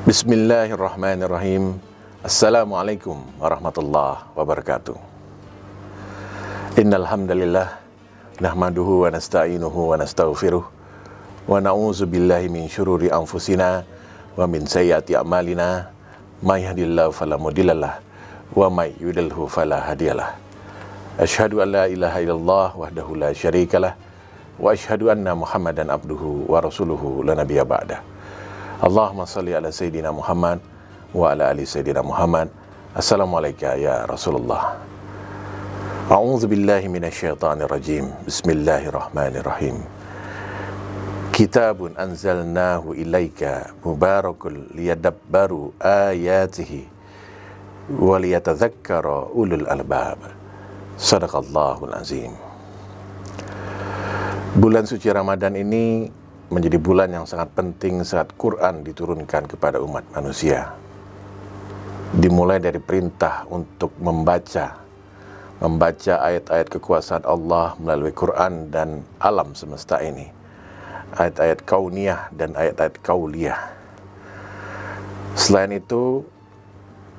Bismillahirrahmanirrahim. Assalamualaikum warahmatullahi wabarakatuh. Innal hamdalillah nahmaduhu wa nasta'inuhu wa nastaghfiruh wa na'udzu billahi min syururi anfusina wa min sayyiati a'malina may yahdihillahu fala mudhillalah wa may yudlilhu fala hadiyalah. Asyhadu an la ilaha illallah wahdahu la syarikalah wa asyhadu anna Muhammadan abduhu wa rasuluhu la nabiyya ba'dah. Allahumma salli ala Sayyidina Muhammad wa ala ali Sayyidina Muhammad. Assalamualaikum ya Rasulullah. A'udzu billahi minasyaitonir rajim. Bismillahirrahmanirrahim. Kitabun anzalnahu ilaika mubarakul liyadabbaru ayatihi wa liyatadzakkara ulul albab. Shadaqallahul azim. Bulan suci Ramadan ini menjadi bulan yang sangat penting saat Quran diturunkan kepada umat manusia. Dimulai dari perintah untuk membaca ayat-ayat kekuasaan Allah melalui Quran dan alam semesta ini. Ayat-ayat kauniyah dan ayat-ayat kauliyah. Selain itu,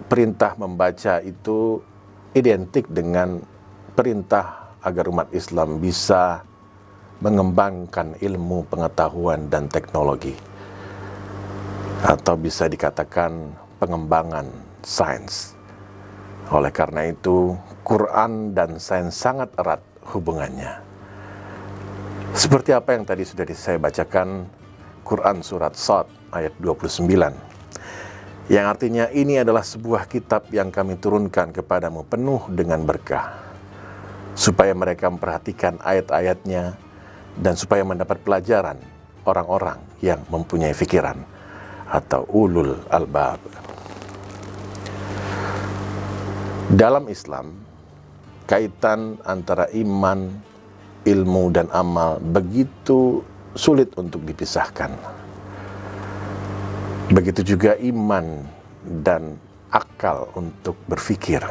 perintah membaca itu identik dengan perintah agar umat Islam bisa mengembangkan ilmu, pengetahuan, dan teknologi, atau bisa dikatakan pengembangan sains. Oleh karena itu, Quran dan sains sangat erat hubungannya. Seperti apa yang tadi sudah saya bacakan, Quran surat Shad ayat 29, yang artinya ini adalah sebuah kitab yang kami turunkan kepadamu penuh dengan berkah, supaya mereka memperhatikan ayat-ayatnya dan supaya mendapat pelajaran orang-orang yang mempunyai fikiran atau ulul albab. Dalam Islam, kaitan antara iman, ilmu, dan amal begitu sulit untuk dipisahkan. Begitu juga iman dan akal untuk berfikir.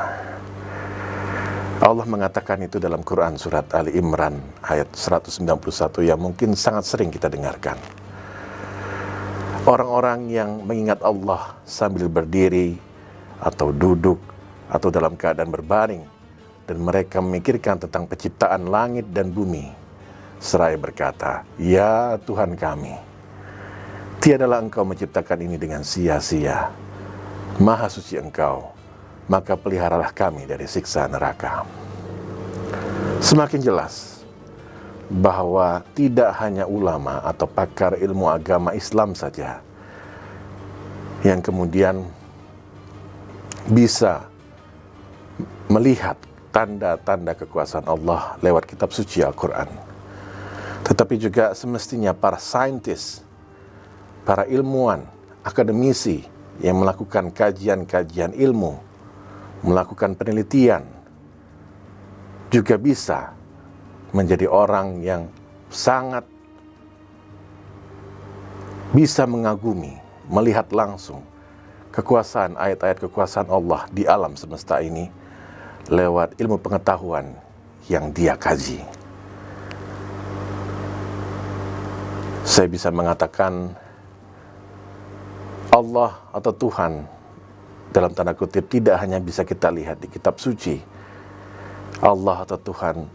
Allah mengatakan itu dalam Quran surat Ali Imran ayat 191 yang mungkin sangat sering kita dengarkan. Orang-orang yang mengingat Allah sambil berdiri atau duduk atau dalam keadaan berbaring, dan mereka memikirkan tentang penciptaan langit dan bumi, seraya berkata, "Ya Tuhan kami, tiadalah Engkau menciptakan ini dengan sia-sia. Maha suci Engkau, maka peliharalah kami dari siksa neraka." Semakin jelas bahwa tidak hanya ulama atau pakar ilmu agama Islam saja yang kemudian bisa melihat tanda-tanda kekuasaan Allah lewat kitab suci Al-Quran, tetapi juga semestinya para saintis, para ilmuwan, akademisi yang melakukan kajian-kajian ilmu, melakukan penelitian, juga bisa menjadi orang yang sangat bisa mengagumi, melihat langsung kekuasaan, ayat-ayat kekuasaan Allah di alam semesta ini lewat ilmu pengetahuan yang dia kaji. Saya bisa mengatakan Allah atau Tuhan dalam tanda kutip tidak hanya bisa kita lihat di kitab suci. Allah atau Tuhan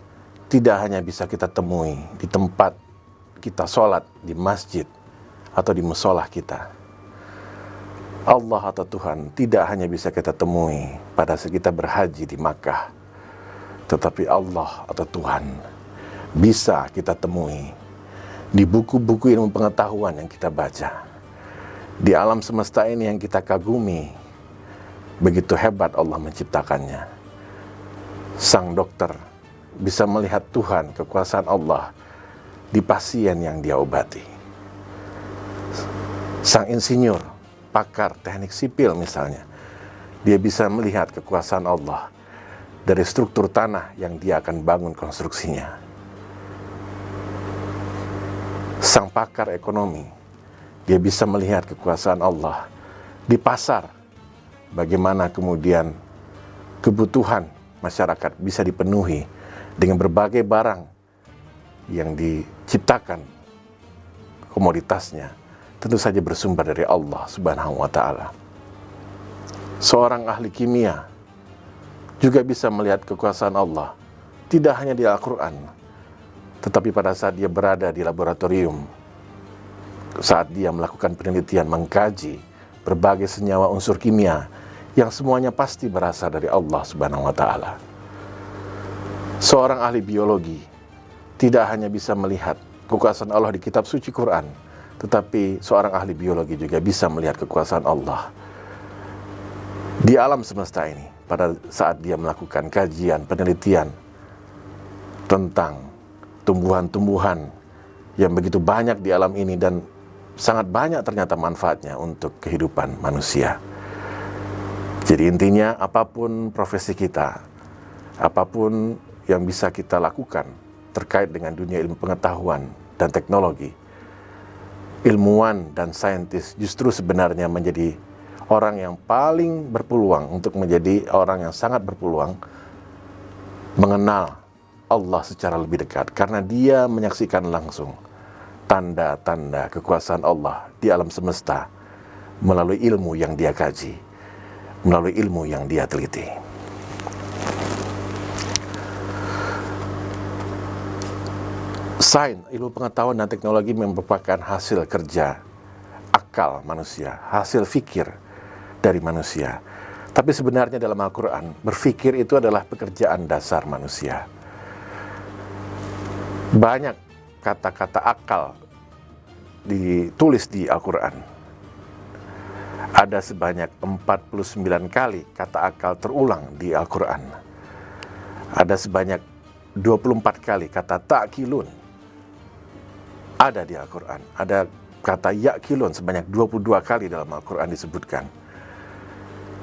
tidak hanya bisa kita temui di tempat kita sholat, di masjid atau di musolah kita. Allah atau Tuhan tidak hanya bisa kita temui pada saat kita berhaji di Makkah, tetapi Allah atau Tuhan bisa kita temui di buku-buku ilmu pengetahuan yang kita baca, di alam semesta ini yang kita kagumi. Begitu hebat Allah menciptakannya. Sang dokter bisa melihat Tuhan, kekuasaan Allah di pasien yang dia obati. Sang insinyur, pakar teknik sipil misalnya, dia bisa melihat kekuasaan Allah dari struktur tanah yang dia akan bangun konstruksinya. Sang pakar ekonomi, dia bisa melihat kekuasaan Allah di pasar, bagaimana kemudian kebutuhan masyarakat bisa dipenuhi dengan berbagai barang yang diciptakan komoditasnya tentu saja bersumber dari Allah Subhanahu wa Ta'ala. Seorang ahli kimia juga bisa melihat kekuasaan Allah, tidak hanya di Al-Quran, tetapi pada saat dia berada di laboratorium, saat dia melakukan penelitian, mengkaji berbagai senyawa unsur kimia yang semuanya pasti berasal dari Allah Subhanahu wa Ta'ala. Seorang ahli biologi tidak hanya bisa melihat kekuasaan Allah di kitab suci Quran, tetapi seorang ahli biologi juga bisa melihat kekuasaan Allah di alam semesta ini pada saat dia melakukan kajian, penelitian tentang tumbuhan-tumbuhan yang begitu banyak di alam ini dan sangat banyak ternyata manfaatnya untuk kehidupan manusia. Jadi intinya, apapun profesi kita, apapun yang bisa kita lakukan terkait dengan dunia ilmu pengetahuan dan teknologi, ilmuwan dan saintis justru sebenarnya menjadi orang yang paling berpeluang untuk menjadi orang yang sangat berpeluang mengenal Allah secara lebih dekat, karena dia menyaksikan langsung tanda-tanda kekuasaan Allah di alam semesta melalui ilmu yang dia kaji, melalui ilmu yang dia teliti. Sains, ilmu pengetahuan dan teknologi merupakan hasil kerja akal manusia, hasil fikir dari manusia. Tapi sebenarnya dalam Al-Quran, berfikir itu adalah pekerjaan dasar manusia. Banyak kata-kata akal ditulis di Al-Quran. Ada sebanyak 49 kali kata akal terulang di Al-Quran. Ada sebanyak 24 kali kata ta'kilun ada di Al-Quran. Ada kata ya'kilun sebanyak 22 kali dalam Al-Quran disebutkan.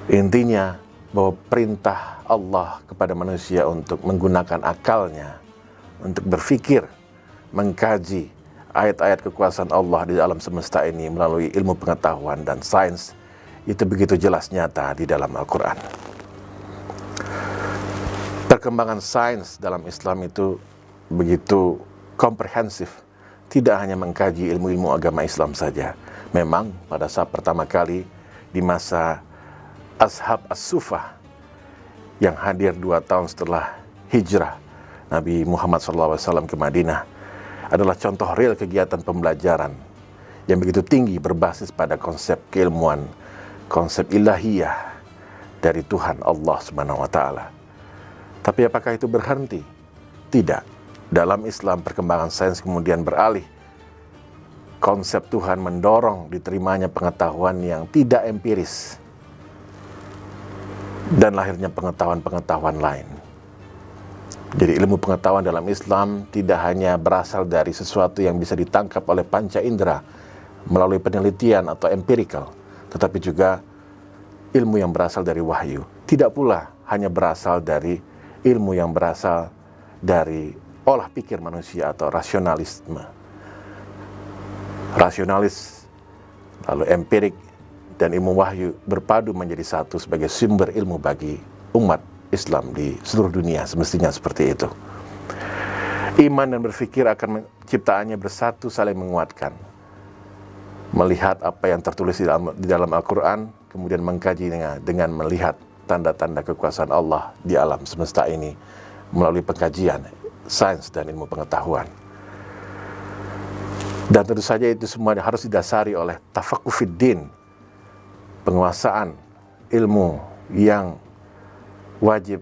Intinya bahwa perintah Allah kepada manusia untuk menggunakan akalnya, untuk berfikir, mengkaji ayat-ayat kekuasaan Allah di alam semesta ini melalui ilmu pengetahuan dan sains, itu begitu jelas nyata di dalam Al-Quran. Perkembangan sains dalam Islam itu begitu komprehensif, tidak hanya mengkaji ilmu-ilmu agama Islam saja. Memang pada saat pertama kali di masa Ashab As-Suffah yang hadir 2 tahun setelah hijrah Nabi Muhammad SAW ke Madinah adalah contoh real kegiatan pembelajaran yang begitu tinggi berbasis pada konsep keilmuan, konsep ilahiyah dari Tuhan Allah Subhanahu wa Ta'ala. Tapi apakah itu berhenti? Tidak. Dalam Islam perkembangan sains kemudian beralih. Konsep Tuhan mendorong diterimanya pengetahuan yang tidak empiris dan lahirnya pengetahuan-pengetahuan lain. Jadi ilmu pengetahuan dalam Islam tidak hanya berasal dari sesuatu yang bisa ditangkap oleh panca indera melalui penelitian atau empirical, tetapi juga ilmu yang berasal dari wahyu. Tidak pula hanya berasal dari ilmu yang berasal dari olah pikir manusia atau rasionalisme. Rasionalis, lalu empirik, dan ilmu wahyu berpadu menjadi satu sebagai sumber ilmu bagi umat Islam di seluruh dunia. Semestinya seperti itu. Iman dan berfikir akan ciptaannya bersatu saling menguatkan. Melihat apa yang tertulis di dalam Al-Quran, kemudian mengkajinya dengan melihat tanda-tanda kekuasaan Allah di alam semesta ini melalui pengkajian sains dan ilmu pengetahuan. Dan tentu saja itu semua harus didasari oleh tafaqquh fid din, penguasaan ilmu yang wajib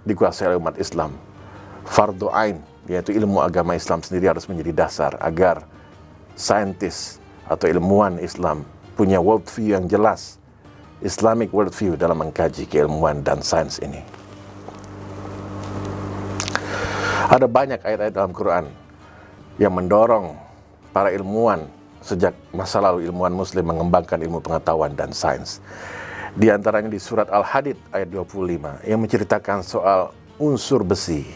dikuasai oleh umat Islam. Fardhu ain, yaitu ilmu agama Islam sendiri harus menjadi dasar agar saintis atau ilmuwan Islam punya worldview yang jelas, Islamic worldview dalam mengkaji keilmuan dan sains ini. Ada banyak ayat-ayat dalam Quran yang mendorong para ilmuwan sejak masa lalu, ilmuwan muslim mengembangkan ilmu pengetahuan dan sains. Di antaranya di surat Al-Hadid ayat 25 yang menceritakan soal unsur besi.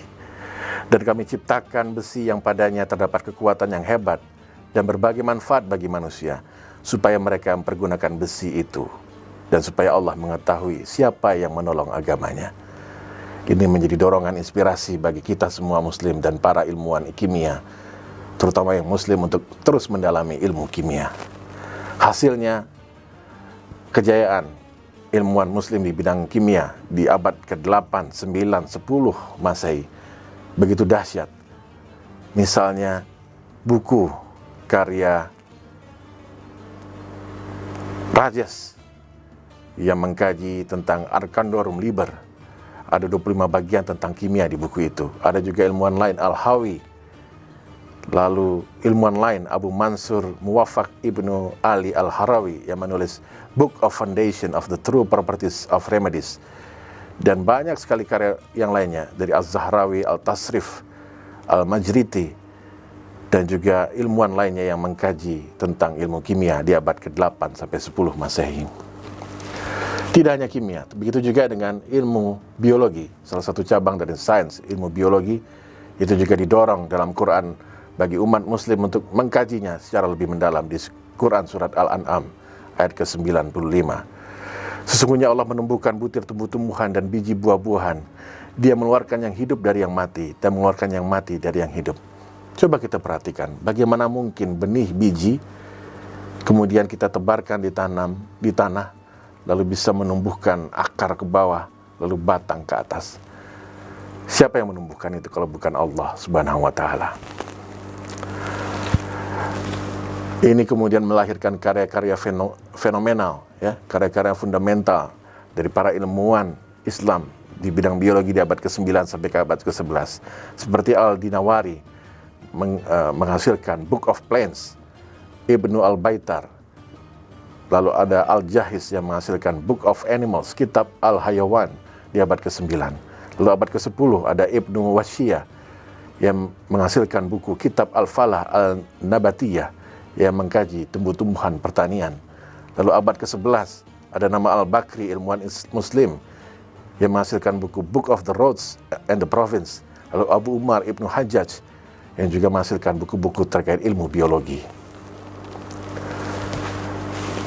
Dan kami ciptakan besi yang padanya terdapat kekuatan yang hebat dan berbagai manfaat bagi manusia, supaya mereka mempergunakan besi itu dan supaya Allah mengetahui siapa yang menolong agamanya. Ini menjadi dorongan inspirasi bagi kita semua muslim dan para ilmuwan kimia, terutama yang muslim, untuk terus mendalami ilmu kimia. Hasilnya kejayaan ilmuwan muslim di bidang kimia di abad ke-8, 9, 10 Masehi begitu dahsyat. Misalnya buku karya Rajes yang mengkaji tentang Arcandorum Liber. Ada 25 bagian tentang kimia di buku itu. Ada juga ilmuwan lain Al-Hawi. Lalu ilmuwan lain Abu Mansur Muwaffaq Ibnu Ali Al-Harawi yang menulis Book of Foundation of the True Properties of Remedies. Dan banyak sekali karya yang lainnya dari Az-Zahrawi, Al-Tasrif, Al-Majriti, dan juga ilmuwan lainnya yang mengkaji tentang ilmu kimia di abad ke-8 sampai 10 Masehi. Tidak hanya kimia, begitu juga dengan ilmu biologi. Salah satu cabang dari sains, ilmu biologi, itu juga didorong dalam Quran bagi umat muslim untuk mengkajinya secara lebih mendalam di Quran surat Al-An'am ayat ke-95. Sesungguhnya Allah menumbuhkan butir tumbuh-tumbuhan dan biji buah-buahan. Dia mengeluarkan yang hidup dari yang mati dan mengeluarkan yang mati dari yang hidup. Coba kita perhatikan bagaimana mungkin benih biji kemudian kita tebarkan di tanah lalu bisa menumbuhkan akar ke bawah lalu batang ke atas. Siapa yang menumbuhkan itu kalau bukan Allah Subhanahu wa taala? Ini kemudian melahirkan karya-karya fenomenal, ya, karya-karya fundamental dari para ilmuwan Islam di bidang biologi di abad ke-9 sampai ke abad ke-11. Seperti Al-Dinawari menghasilkan Book of Plants, Ibnu Al-Baitar. Lalu ada Al-Jahiz yang menghasilkan Book of Animals, Kitab Al-Hayawan di abad ke-9. Lalu abad ke-10 ada Ibnu Washiyah yang menghasilkan buku Kitab Al-Falah Al-Nabatiyah yang mengkaji tumbuh-tumbuhan pertanian. Lalu abad ke-11 ada nama Al-Bakri, ilmuwan Muslim yang menghasilkan buku Book of the Roads and the Province. Lalu Abu Umar Ibnu Hajjaj yang juga menghasilkan buku-buku terkait ilmu biologi.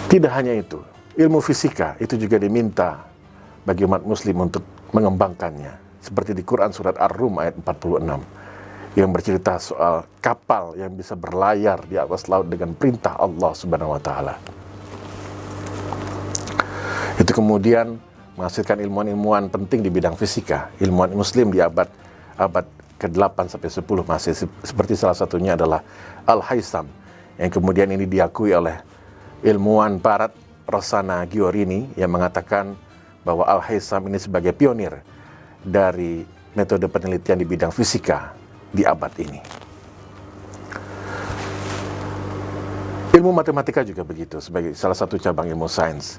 Tidak hanya itu, ilmu fisika itu juga diminta bagi umat muslim untuk mengembangkannya. Seperti di Quran surat Ar-Rum ayat 46 yang bercerita soal kapal yang bisa berlayar di atas laut dengan perintah Allah Subhanahu wa taala. Itu kemudian menghasilkan ilmuwan-ilmuwan penting di bidang fisika, ilmuwan muslim di abad ke-8 sampai 10 masih seperti salah satunya adalah Al-Haytham yang kemudian ini diakui oleh ilmuwan barat Rossana Giorini yang mengatakan bahwa Al-Haytham ini sebagai pionir dari metode penelitian di bidang fisika di abad ini. Ilmu matematika juga begitu sebagai salah satu cabang ilmu sains.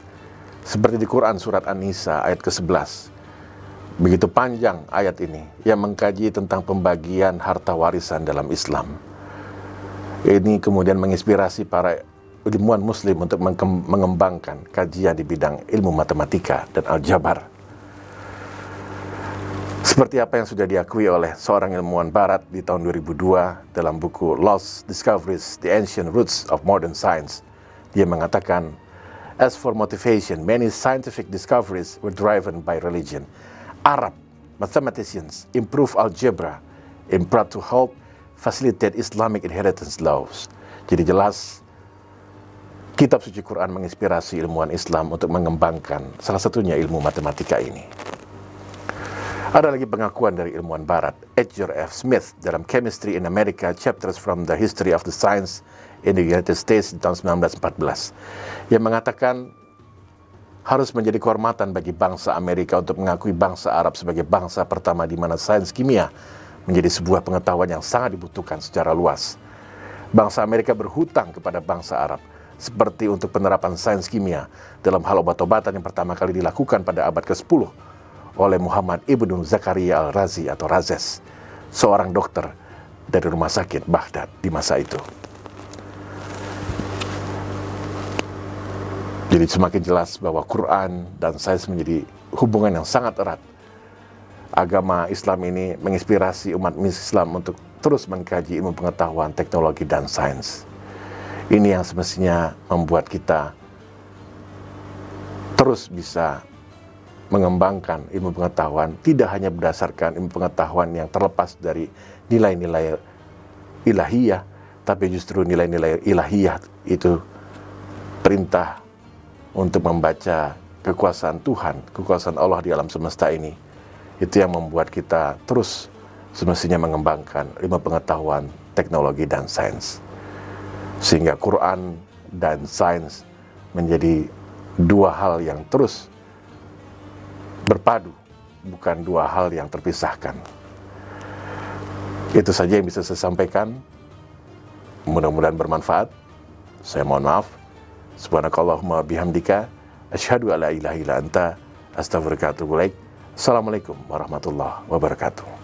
Seperti di Quran surat An-Nisa ayat ke-11. Begitu panjang ayat ini yang mengkaji tentang pembagian harta warisan dalam Islam. Ini kemudian menginspirasi para ilmuwan muslim untuk mengembangkan kajian di bidang ilmu matematika dan aljabar. Seperti apa yang sudah diakui oleh seorang ilmuwan barat di tahun 2002 dalam buku Lost Discoveries, The Ancient Roots of Modern Science. Dia mengatakan, as for motivation, many scientific discoveries were driven by religion. Arab mathematicians improve algebra in part to help facilitate Islamic inheritance laws. Jadi jelas kitab suci Quran menginspirasi ilmuwan Islam untuk mengembangkan salah satunya ilmu matematika ini. Ada lagi pengakuan dari ilmuwan barat, Edgar F. Smith dalam Chemistry in America, Chapters from the History of the Science in the United States di tahun 1914, yang mengatakan harus menjadi kehormatan bagi bangsa Amerika untuk mengakui bangsa Arab sebagai bangsa pertama di mana sains kimia menjadi sebuah pengetahuan yang sangat dibutuhkan secara luas. Bangsa Amerika berhutang kepada bangsa Arab, seperti untuk penerapan sains kimia dalam hal obat-obatan yang pertama kali dilakukan pada abad ke-10 oleh Muhammad Ibnu Zakaria Al-Razi atau Razes, seorang dokter dari rumah sakit Baghdad di masa itu. Jadi semakin jelas bahwa Quran dan sains menjadi hubungan yang sangat erat. Agama Islam ini menginspirasi umat Islam untuk terus mengkaji ilmu pengetahuan, teknologi, dan sains. Ini yang semestinya membuat kita terus bisa mengembangkan ilmu pengetahuan, tidak hanya berdasarkan ilmu pengetahuan yang terlepas dari nilai-nilai ilahiyah, tapi justru nilai-nilai ilahiyah itu perintah untuk membaca kekuasaan Tuhan, kekuasaan Allah di alam semesta ini, itu yang membuat kita terus semestinya mengembangkan ilmu pengetahuan, teknologi, dan sains. Sehingga Quran dan sains menjadi dua hal yang terus berpadu, bukan dua hal yang terpisahkan. Itu saja yang bisa saya sampaikan. Mudah-mudahan bermanfaat. Saya mohon maaf. Subhanakallahumma bihamdika asyhadu alla ilaha illa anta astaghfiruka wa atubu ilaik. Assalamualaikum warahmatullahi wabarakatuh.